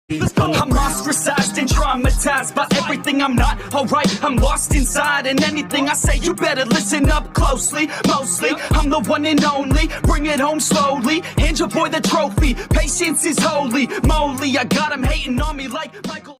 I'm ostracized and traumatized by everything I'm not alright. I'm lost inside, and anything I say you better listen up closely. Mostly, I'm the one and only. Bring it home slowly. Hand your boy the trophy. Patience is holy moly. I got him hating on me like Michael.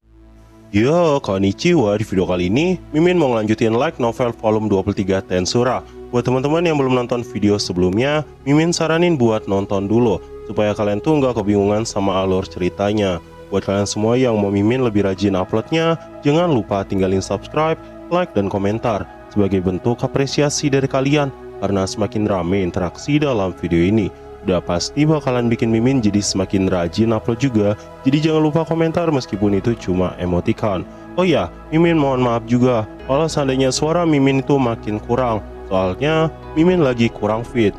Yo, konnichiwa. Di video kali ini Mimin mau ngelanjutin light novel volume 23 Tensura. Buat teman-teman yang belum nonton video sebelumnya, Mimin saranin buat nonton dulu supaya kalian tuh nggak kebingungan sama alur ceritanya. Buat kalian semua yang mau Mimin lebih rajin uploadnya, jangan lupa tinggalin subscribe, like, dan komentar sebagai bentuk apresiasi dari kalian, karena semakin rame interaksi dalam video ini udah pasti bakalan bikin Mimin jadi semakin rajin upload juga. Jadi jangan lupa komentar meskipun itu cuma emoticon. Oh ya, Mimin mohon maaf juga kalau seandainya suara Mimin itu makin kurang, soalnya Mimin lagi kurang fit,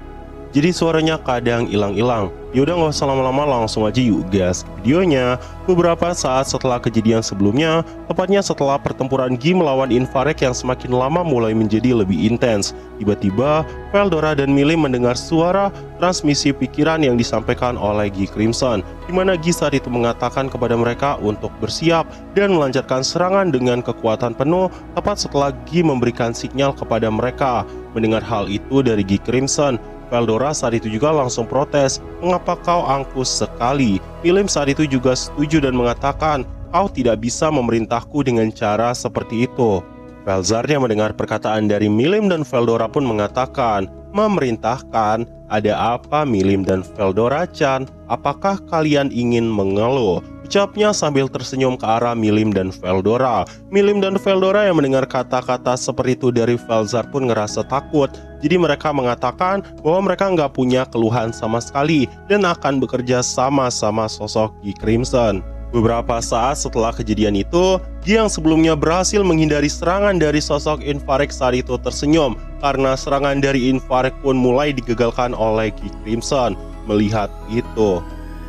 jadi suaranya kadang hilang-hilang. Yaudah nggak usah lama-lama, langsung aja yuk gas ke videonya. Beberapa saat setelah kejadian sebelumnya, tepatnya setelah pertempuran Gi melawan Infarek yang semakin lama mulai menjadi lebih intens, tiba-tiba Veldora dan Milim mendengar suara transmisi pikiran yang disampaikan oleh Gi Crimson, di mana Gi saat itu mengatakan kepada mereka untuk bersiap dan melancarkan serangan dengan kekuatan penuh tepat setelah Gi memberikan sinyal kepada mereka. Mendengar hal itu dari Gi Crimson, Veldora saat itu juga langsung protes, "Mengapa kau angkus sekali?" Milim saat itu juga setuju dan mengatakan, "Kau tidak bisa memerintahku dengan cara seperti itu." Velzar yang mendengar perkataan dari Milim dan Veldora pun mengatakan, "Memerintahkan? Ada apa Milim dan Veldora-chan? Apakah kalian ingin mengeluh?" Ucapnya sambil tersenyum ke arah Milim dan Veldora. Milim dan Veldora yang mendengar kata-kata seperti itu dari Velzar pun ngerasa takut. Jadi mereka mengatakan bahwa mereka nggak punya keluhan sama sekali dan akan bekerja sama-sama sosok Gi Crimson. Beberapa saat setelah kejadian itu, Gi yang sebelumnya berhasil menghindari serangan dari sosok Infarek saat itu tersenyum karena serangan dari Infarek pun mulai digagalkan oleh Gi Crimson. Melihat itu,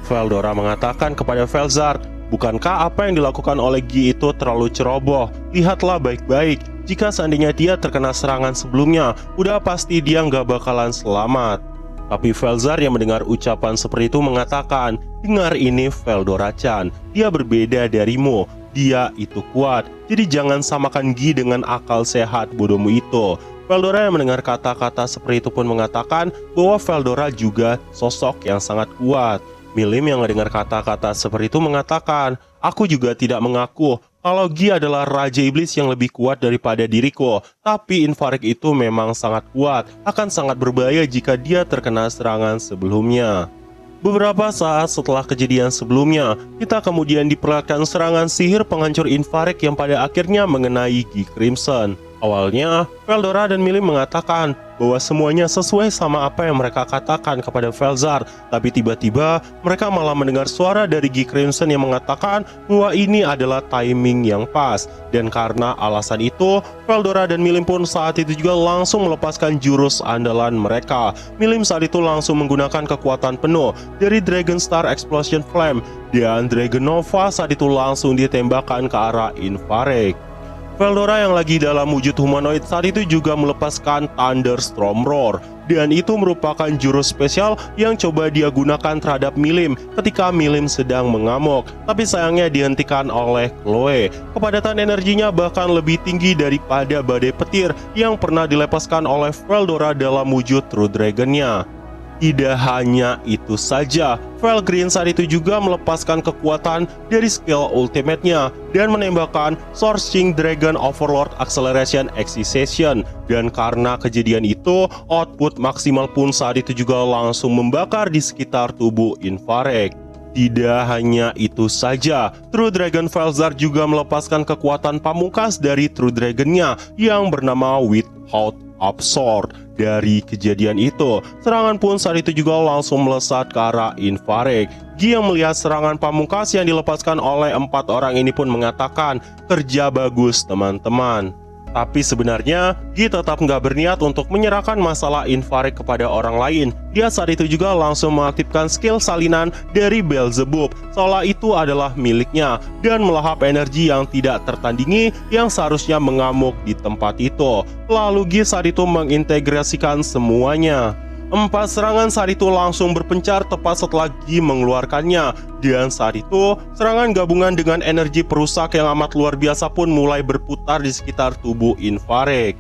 Veldora mengatakan kepada Velzar, "Bukankah apa yang dilakukan oleh Gi itu terlalu ceroboh? Lihatlah baik-baik, jika seandainya dia terkena serangan sebelumnya, udah pasti dia nggak bakalan selamat." Tapi Velzar yang mendengar ucapan seperti itu mengatakan, "Dengar ini Veldora-chan, dia berbeda darimu, dia itu kuat, jadi jangan samakan Gi dengan akal sehat bodohmu itu." Veldora yang mendengar kata-kata seperti itu pun mengatakan bahwa Veldora juga sosok yang sangat kuat. Milim yang mendengar kata-kata seperti itu mengatakan, "Aku juga tidak mengaku kalau Gi adalah Raja Iblis yang lebih kuat daripada diriku, tapi Infarek itu memang sangat kuat, akan sangat berbahaya jika dia terkena serangan sebelumnya." Beberapa saat setelah kejadian sebelumnya, kita kemudian diperlihatkan serangan sihir penghancur Infarek yang pada akhirnya mengenai Gi Crimson. Awalnya, Veldora dan Milim mengatakan bahwa semuanya sesuai sama apa yang mereka katakan kepada Velzar, tapi tiba-tiba mereka malah mendengar suara dari Gi Crimson yang mengatakan bahwa ini adalah timing yang pas. Dan karena alasan itu, Veldora dan Milim pun saat itu juga langsung melepaskan jurus andalan mereka. Milim saat itu langsung menggunakan kekuatan penuh dari Dragon Star Explosion Flame, dan Dragon Nova saat itu langsung ditembakkan ke arah Infarek. Veldora yang lagi dalam wujud humanoid saat itu juga melepaskan Thunderstorm Roar, dan itu merupakan jurus spesial yang coba dia gunakan terhadap Milim ketika Milim sedang mengamuk, tapi sayangnya dihentikan oleh Chloe. Kepadatan energinya bahkan lebih tinggi daripada badai petir yang pernah dilepaskan oleh Veldora dalam wujud True Dragon-nya. Tidak hanya itu saja, Velgreen saat itu juga melepaskan kekuatan dari skill ultimate-nya dan menembakkan Sourcing Dragon Overlord Acceleration Excitation. Dan karena kejadian itu, output maksimal pun saat itu juga langsung membakar di sekitar tubuh Infarek. Tidak hanya itu saja, True Dragon Velzar juga melepaskan kekuatan pamungkas dari True Dragon-nya yang bernama Without Absorb. Dari kejadian itu, serangan pun saat itu juga langsung melesat ke arah Infarek. Gi yang melihat serangan pamungkas yang dilepaskan oleh 4 orang ini pun mengatakan, "Kerja bagus teman-teman." Tapi sebenarnya Gi tetap nggak berniat untuk menyerahkan masalah Infarek kepada orang lain. Dia saat itu juga langsung mengaktifkan skill salinan dari Beelzebub, seolah itu adalah miliknya, dan melahap energi yang tidak tertandingi yang seharusnya mengamuk di tempat itu. Lalu Gi saat itu mengintegrasikan semuanya. 4 serangan saat itu langsung berpencar tepat setelah Gi mengeluarkannya. Dan saat itu, serangan gabungan dengan energi perusak yang amat luar biasa pun mulai berputar di sekitar tubuh Infarect.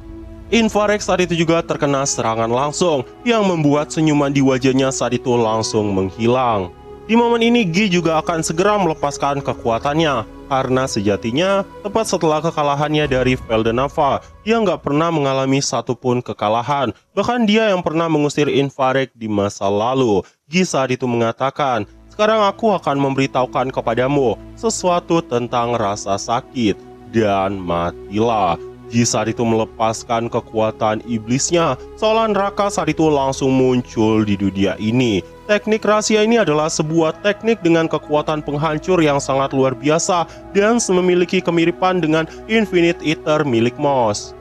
Infarect saat itu juga terkena serangan langsung yang membuat senyuman di wajahnya saat itu langsung menghilang. Di momen ini Gi juga akan segera melepaskan kekuatannya karena sejatinya tepat setelah kekalahannya dari Veldenava, dia nggak pernah mengalami satupun kekalahan. Bahkan dia yang pernah mengusir Infarect di masa lalu. Gi saat itu mengatakan, "Sekarang aku akan memberitahukan kepadamu sesuatu tentang rasa sakit dan matilah." Gi saat itu melepaskan kekuatan iblisnya, seolah neraka saat itu langsung muncul di dunia ini. Teknik rahasia ini adalah sebuah teknik dengan kekuatan penghancur yang sangat luar biasa dan memiliki kemiripan dengan Infinite Eater milik Moss.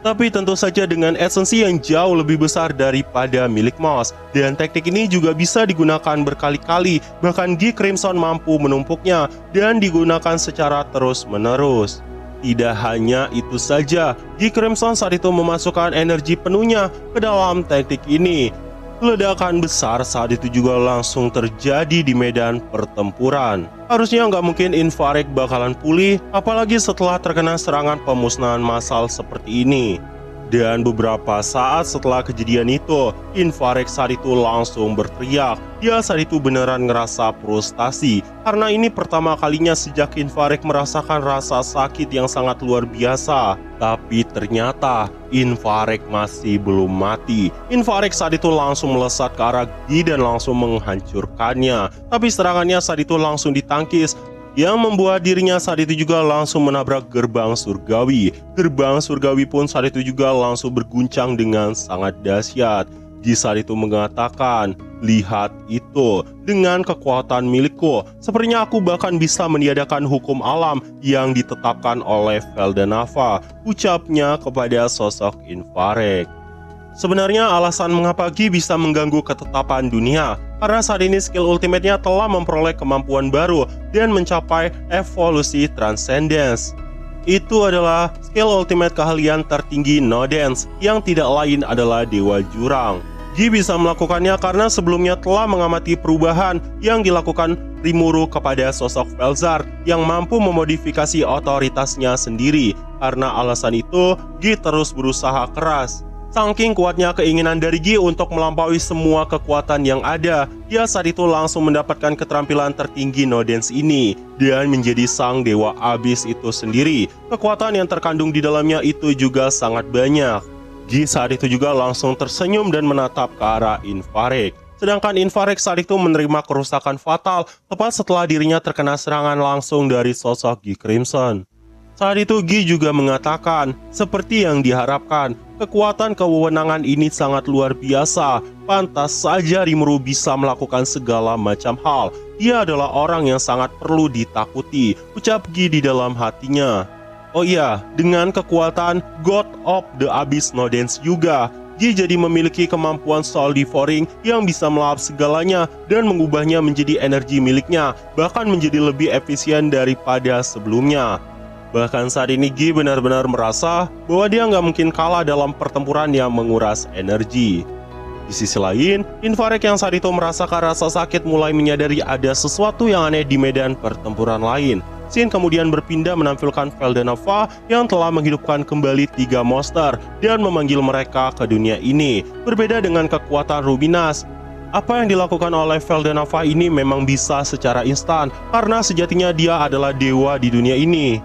Tapi tentu saja dengan esensi yang jauh lebih besar daripada milik Moss. Dan teknik ini juga bisa digunakan berkali-kali, bahkan Gi Crimson mampu menumpuknya dan digunakan secara terus-menerus. Tidak hanya itu saja, Gi Crimson saat itu memasukkan energi penuhnya ke dalam teknik ini. Ledakan besar saat itu juga langsung terjadi di medan pertempuran. Harusnya nggak mungkin Infarect bakalan pulih, apalagi setelah terkena serangan pemusnahan massal seperti ini. Dan beberapa saat setelah kejadian itu, Infarect saat itu langsung berteriak. Dia saat itu beneran ngerasa frustasi, karena ini pertama kalinya sejak Infarect merasakan rasa sakit yang sangat luar biasa. Tapi ternyata Infarect masih belum mati. Infarect saat itu langsung melesat ke arah Gi dan langsung menghancurkannya. Tapi serangannya saat itu langsung ditangkis, yang membuat dirinya saat itu juga langsung menabrak gerbang surgawi. Gerbang surgawi pun saat itu juga langsung berguncang dengan sangat dahsyat. Gi saat itu mengatakan, "Lihat itu, dengan kekuatan milikku, sepertinya aku bahkan bisa meniadakan hukum alam yang ditetapkan oleh Veldenava," ucapnya kepada sosok Infarect. Sebenarnya alasan mengapa Gi bisa mengganggu ketetapan dunia, karena saat ini skill ultimate-nya telah memperoleh kemampuan baru dan mencapai evolusi Transcendence. Itu adalah skill ultimate keahlian tertinggi Nodens, yang tidak lain adalah Dewa Jurang. Gi bisa melakukannya karena sebelumnya telah mengamati perubahan yang dilakukan Rimuru kepada sosok Velzar yang mampu memodifikasi otoritasnya sendiri. Karena alasan itu, Gi terus berusaha keras. Saking kuatnya keinginan dari Gi untuk melampaui semua kekuatan yang ada, dia saat itu langsung mendapatkan keterampilan tertinggi Nodens ini dan menjadi sang dewa abis itu sendiri. Kekuatan yang terkandung di dalamnya itu juga sangat banyak. Gi saat itu juga langsung tersenyum dan menatap ke arah Infarect. Sedangkan Infarect saat itu menerima kerusakan fatal tepat setelah dirinya terkena serangan langsung dari sosok Gi Crimson. Saat itu Gi juga mengatakan, seperti yang diharapkan, kekuatan kewenangan ini sangat luar biasa. Pantas saja Rimuru bisa melakukan segala macam hal. Dia adalah orang yang sangat perlu ditakuti, ucap Gi di dalam hatinya. Oh iya, dengan kekuatan God of the Abyss Nodens juga, Gi jadi memiliki kemampuan Soul Devouring yang bisa melahap segalanya dan mengubahnya menjadi energi miliknya, bahkan menjadi lebih efisien daripada sebelumnya. Bahkan saat ini Gi benar-benar merasa bahwa dia nggak mungkin kalah dalam pertempuran yang menguras energi. Di sisi lain, Infarect yang saat itu merasakan rasa sakit mulai menyadari ada sesuatu yang aneh di medan pertempuran lain. Scene kemudian berpindah menampilkan Veldenava yang telah menghidupkan kembali 3 monster dan memanggil mereka ke dunia ini. Berbeda dengan kekuatan Ruminas, apa yang dilakukan oleh Veldenava ini memang bisa secara instan karena sejatinya dia adalah dewa di dunia ini.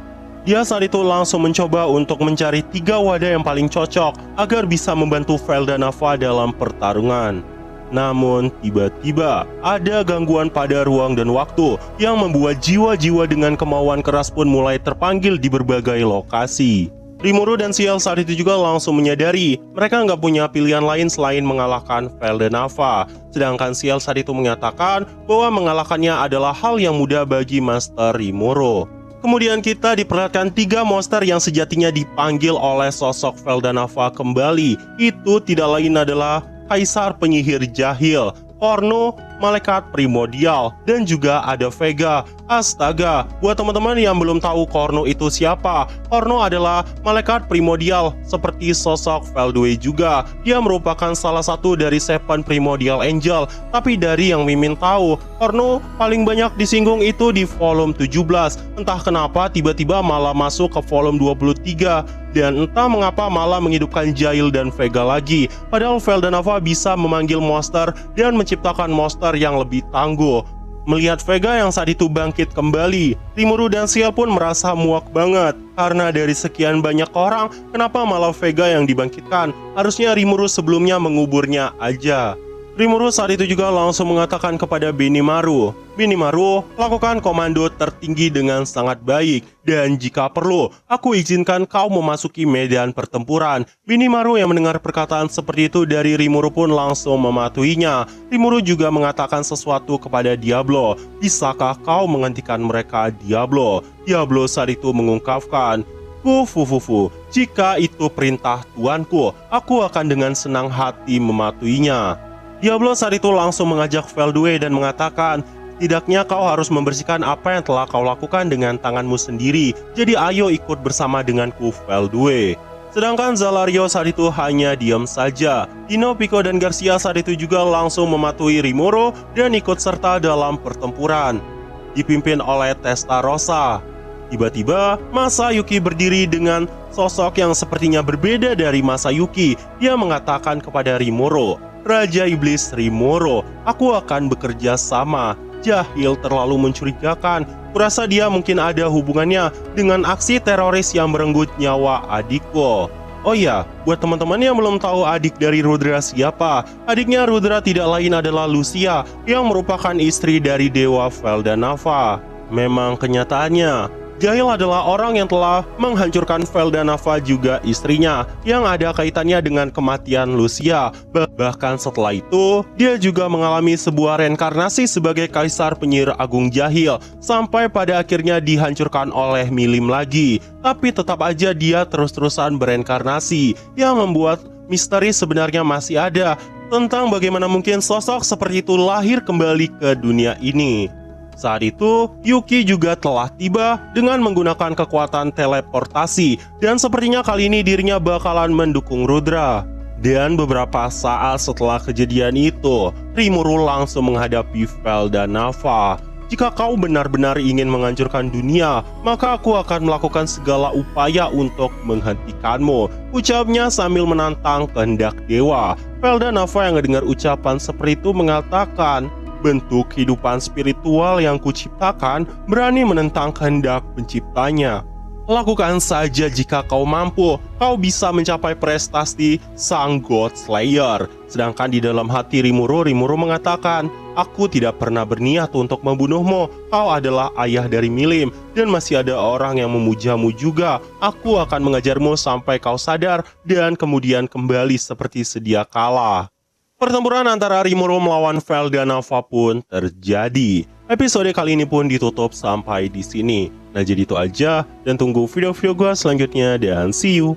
Dia saat itu langsung mencoba untuk mencari 3 wadah yang paling cocok agar bisa membantu Veldenava dalam pertarungan. Namun tiba-tiba ada gangguan pada ruang dan waktu yang membuat jiwa-jiwa dengan kemauan keras pun mulai terpanggil di berbagai lokasi. Rimuru dan Ciel saat itu juga langsung menyadari mereka nggak punya pilihan lain selain mengalahkan Veldenava. Sedangkan Ciel saat itu menyatakan bahwa mengalahkannya adalah hal yang mudah bagi Master Rimuru. Kemudian kita diperlihatkan 3 monster yang sejatinya dipanggil oleh sosok Veldenava kembali. Itu tidak lain adalah Kaisar Penyihir Jahil, Kornu, malaikat primordial, dan juga ada Vega. Astaga, buat teman-teman yang belum tahu Corno itu siapa, Corno adalah malaikat primordial seperti sosok Veldue juga. Dia merupakan salah satu dari 7 primordial angel. Tapi dari yang Mimin tahu, Corno paling banyak disinggung itu di volume 17. Entah kenapa tiba-tiba malah masuk ke volume 23. Dan entah mengapa malah menghidupkan Jail dan Vega lagi. Padahal Veldanava bisa memanggil monster dan menciptakan monster yang lebih tangguh. Melihat Vega yang saat itu bangkit kembali, Rimuru dan Ciel pun merasa muak banget. Karena dari sekian banyak orang, kenapa malah Vega yang dibangkitkan? Harusnya Rimuru sebelumnya menguburnya aja. Rimuru saat itu juga langsung mengatakan kepada Benimaru, "Benimaru, lakukan komando tertinggi dengan sangat baik, dan jika perlu, aku izinkan kau memasuki medan pertempuran." Benimaru yang mendengar perkataan seperti itu dari Rimuru pun langsung mematuhinya. Rimuru juga mengatakan sesuatu kepada Diablo, "Bisakah kau menghentikan mereka, Diablo?" Diablo saat itu mengungkapkan, Fufu, jika itu perintah tuanku, aku akan dengan senang hati mematuhinya." Diablo saat itu langsung mengajak Veldue dan mengatakan, "Tidaknya kau harus membersihkan apa yang telah kau lakukan dengan tanganmu sendiri. Jadi ayo ikut bersama denganku, Veldue." Sedangkan Zalario saat itu hanya diam saja. Dino, Pico, dan Garcia saat itu juga langsung mematuhi Rimuru dan ikut serta dalam pertempuran. Dipimpin oleh Testarossa. Tiba-tiba, Masayuki berdiri dengan sosok yang sepertinya berbeda dari Masayuki. Dia mengatakan kepada Rimuru, "Raja Iblis Rimuru, aku akan bekerja sama." Jahil terlalu mencurigakan. Kurasa dia mungkin ada hubungannya dengan aksi teroris yang merenggut nyawa adikku. Oh iya, buat teman-teman yang belum tahu adik dari Rudra siapa, adiknya Rudra tidak lain adalah Lucia, yang merupakan istri dari Dewa Veldanava. Memang kenyataannya, Jail adalah orang yang telah menghancurkan Veldanava, juga istrinya, yang ada kaitannya dengan kematian Lucia. Bahkan setelah itu, dia juga mengalami sebuah reinkarnasi sebagai Kaisar Penyihir Agung Jahil, sampai pada akhirnya dihancurkan oleh Milim lagi. Tapi tetap aja dia terus-terusan bereinkarnasi, yang membuat misteri sebenarnya masih ada tentang bagaimana mungkin sosok seperti itu lahir kembali ke dunia ini. Saat itu, Yuki juga telah tiba dengan menggunakan kekuatan teleportasi, dan sepertinya kali ini dirinya bakalan mendukung Rudra. Dan beberapa saat setelah kejadian itu, Rimuru langsung menghadapi Veldanava. "Jika kau benar-benar ingin menghancurkan dunia, maka aku akan melakukan segala upaya untuk menghentikanmu," ucapnya sambil menantang kehendak dewa. Veldanava yang mendengar ucapan seperti itu mengatakan, "Bentuk kehidupan spiritual yang kuciptakan berani menentang kehendak penciptanya. Lakukan saja jika kau mampu, kau bisa mencapai prestasi sang God Slayer." Sedangkan di dalam hati Rimuru mengatakan, "Aku tidak pernah berniat untuk membunuhmu. Kau adalah ayah dari Milim, dan masih ada orang yang memujamu juga. Aku akan mengajarmu sampai kau sadar, dan kemudian kembali seperti sedia kala." Pertempuran antara Rimuru melawan Veldanava pun terjadi. Episode kali ini pun ditutup sampai di sini. Nah, jadi itu aja, dan tunggu video-video gue selanjutnya, dan see you.